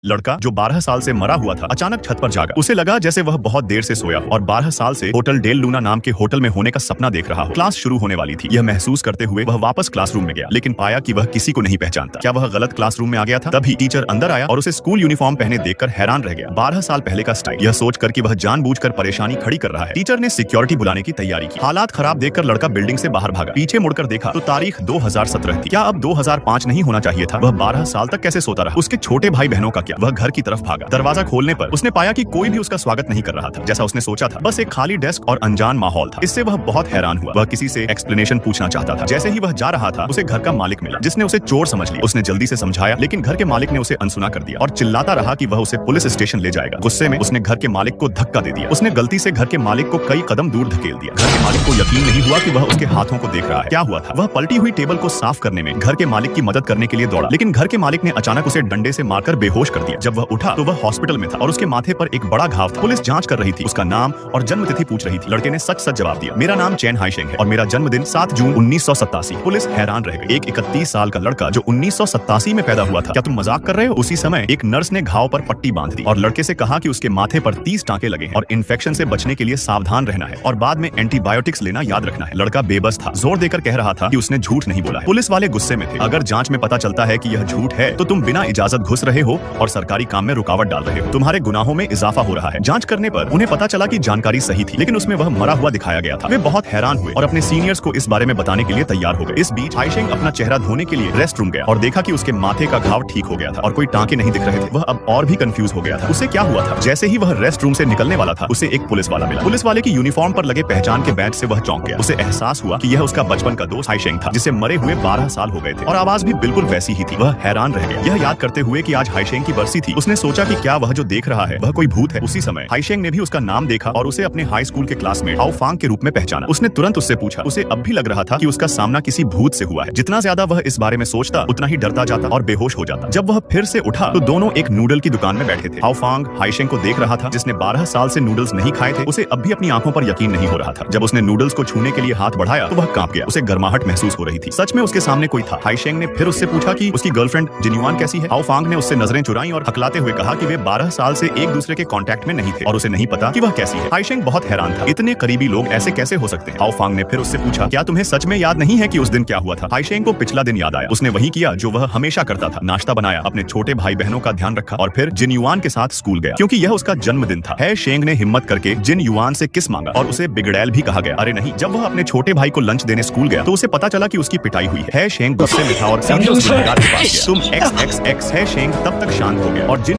लड़का जो 12 साल से मरा हुआ था अचानक छत पर जागा। उसे लगा जैसे वह बहुत देर से सोया और 12 साल से होटल डेल लूना नाम के होटल में होने का सपना देख रहा हो। क्लास शुरू होने वाली थी। यह महसूस करते हुए वह वापस क्लासरूम में गया, लेकिन पाया कि वह किसी को नहीं पहचानता। क्या वह गलत क्लासरूम में आ गया था? तभी टीचर अंदर आया और उसे स्कूल यूनिफॉर्म पहने देखकर हैरान रह गया। 12 साल पहले का स्टाइल। यह सोचकर कि वह जानबूझकर परेशानी खड़ी कर रहा है। टीचर ने सिक्योरिटी बुलाने की तैयारी की। हालात खराब देखकर लड़का बिल्डिंग से बाहर भागा। पीछे मुड़कर देखा तो तारीख 2017 थी। क्या अब 2005 नहीं होना चाहिए था? वह 12 साल तक कैसे सोता रहा? उसके छोटे भाई बहनों का क्या? वह घर की तरफ भागा। दरवाजा खोलने पर उसने पाया कि कोई भी उसका स्वागत नहीं कर रहा था जैसा उसने सोचा था। बस एक खाली डेस्क और अनजान माहौल था। इससे वह बहुत हैरान हुआ। वह किसी से एक्सप्लेनेशन पूछना चाहता था। जैसे ही वह जा रहा था उसे घर का मालिक मिला, जिसने उसे चोर समझ लिया। उसने जल्दी से समझाया, लेकिन घर के मालिक ने उसे अनसुना कर दिया और चिल्लाता रहा कि वह उसे पुलिस स्टेशन ले जाएगा। गुस्से में उसने घर के मालिक को धक्का दे दिया। उसने गलती से घर के मालिक को कई कदम दूर धकेल दिया। घर के मालिक को यकीन नहीं हुआ कि वह उसके हाथों को देख रहा है। क्या हुआ था? वह पलटी हुई टेबल को साफ करने में घर के मालिक की मदद करने के लिए दौड़ा, लेकिन घर के मालिक ने अचानक उसे डंडे से मारकर बेहोश कर दिया। जब वह उठा तो वह हॉस्पिटल में था और उसके माथे पर एक बड़ा घाव था। पुलिस जांच कर रही थी, उसका नाम और जन्म तिथि पूछ रही थी। लड़के ने सच सच जवाब दिया, मेरा नाम चैन हाइशेंग है और मेरा जन्मदिन 7 जून 1987। पुलिस हैरान रह गई। एक 31 साल का लड़का जो 1987 में पैदा हुआ था। क्या तुम मजाक कर रहे हो? उसी समय एक नर्स ने घाव पर पट्टी बांध दी और लड़के से कहा कि उसके माथे पर 30 टांके लगे हैं और इन्फेक्शन से बचने के लिए सावधान रहना है और बाद में एंटीबायोटिक्स लेना याद रखना है। लड़का बेबस था, जोर देकर कह रहा था कि उसने झूठ नहीं बोला है। पुलिस वाले गुस्से में थे। अगर जांच में पता चलता है कि यह झूठ है तो तुम बिना इजाजत घुस रहे हो और सरकारी काम में रुकावट डाल रहे हो। तुम्हारे गुनाहों में इजाफा हो रहा है। जांच करने पर उन्हें पता चला कि जानकारी सही थी, लेकिन उसमें वह मरा हुआ दिखाया गया था। वे बहुत हैरान हुए और अपने सीनियर्स को इस बारे में बताने के लिए तैयार हो गए। इस बीच हाइशेंग अपना चेहरा धोने के लिए रेस्ट रूम गया और देखा कि उसके माथे का घाव ठीक हो गया था और कोई टांके नहीं दिख रहे थे। वह अब और भी कंफ्यूज हो गया था। उसे क्या हुआ था? जैसे ही वह रेस्ट रूम से निकलने वाला था उसे एक पुलिस वाला मिला। पुलिस वाले की यूनिफॉर्म पर लगे पहचान के बैज से वह चौंक गया। उसे एहसास हुआ कि यह उसका बचपन का दोस्त हाइशेंग था, जिसे मरे हुए 12 साल हो गए थे और आवाज भी बिल्कुल वैसी ही थी। वह हैरान रह गया। यह याद करते हुए कि आज हाइशेंग की बरसी थी, उसने सोचा कि क्या वह जो देख रहा है वह कोई भूत है। उसी समय हाइशेंग ने भी उसका नाम देखा और उसे अपने हाई स्कूल के क्लासमेट हाओ फांग के रूप में पहचाना। उसने तुरंत उससे पूछा। उसे अब भी लग रहा था कि उसका सामना किसी भूत से हुआ है। जितना ज्यादा वह इस बारे में सोचता उतना ही डरता जाता और बेहोश हो जाता। जब वह फिर से उठा तो दोनों एक नूडल की दुकान में बैठे थे। हाओ फांग हाइशेंग को देख रहा था, जिसने 12 साल से नूडल्स नहीं खाए थे। उसे अब भी अपनी आंखों पर यकीन नहीं हो रहा था। जब उसने नूडल्स को छूने के लिए हाथ बढ़ाया तो वह कांप गया। उसे गर्माहट महसूस हो रही थी। सच में उसके सामने कोई था। हाइशेंग ने फिर उससे पूछा कि उसकी गर्लफ्रेंड जिन्युआन कैसी है। हाओ फांग ने उससे नजरें चुराई और हकलाते हुए कहा कि वे 12 साल से एक दूसरे के कांटेक्ट में नहीं थे और उसे नहीं पता कि वह कैसी है। हाइशेंग बहुत हैरान था। इतने करीबी लोग ऐसे कैसे हो सकते हैं? हाओ फांग ने फिर उससे पूछा, क्या तुम्हें सच में याद नहीं है कि उस दिन क्या हुआ था? हाइशेंग को पिछला दिन याद आया। उसने वही किया जो वह हमेशा करता था। नाश्ता बनाया, अपने छोटे भाई बहनों का ध्यान रखा और फिर जिन युआन के साथ स्कूल गया, क्योंकि यह उसका जन्मदिन था। शेंग ने हिम्मत करके जिन युआन से किस मांगा और उसे बिगड़ैल भी कहा गया। अरे नहीं, जब वह अपने छोटे भाई को लंच देने स्कूल गया तो उसे पता चला कि उसकी पिटाई हुई है। शेंग गुस्से में था और सीधे उसके दरगाह के पास गया। तुम XXX है। शेंग तब तक शांत हो गया और जिन